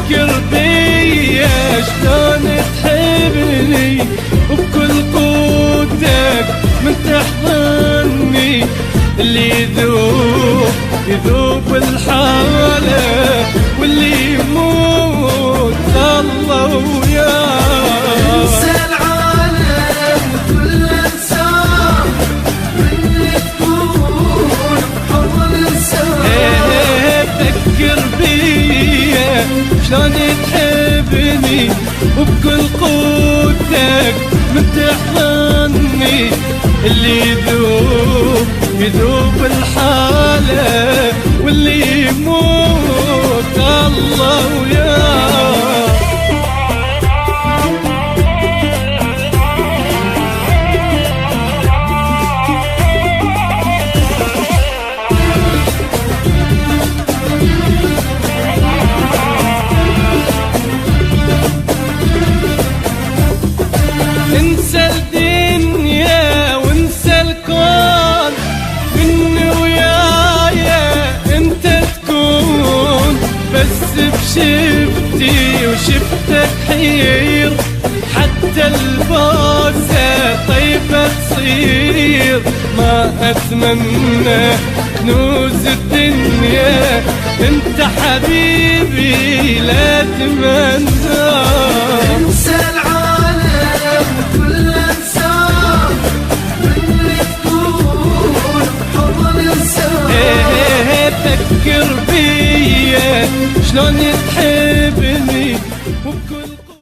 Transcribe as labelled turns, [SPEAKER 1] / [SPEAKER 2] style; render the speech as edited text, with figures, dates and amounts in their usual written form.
[SPEAKER 1] فكر بيا شلون تحبني وبكل قوتك من تحضني، اللي يذوب الحالة واللي يموت الله وياه.
[SPEAKER 2] انسى العالم كل انسان من تكون حضن انسان.
[SPEAKER 1] فكر بيا شلون تحبني وبكل قوتك من تحضني، اللي يذوب الحالة واللي يموت الله وياه. انسى الدنيا وانسى الكون، مني ويايا انت تكون، بس بشفتي وشفتك حير، حتى البوسة طيبة تصير. ما اتمنى كنوز الدنيا انت حبيبي لا تمنى.
[SPEAKER 2] انسى العالم كل انسان من تكون حضن انسان.
[SPEAKER 1] فكر بيا شلون تحبني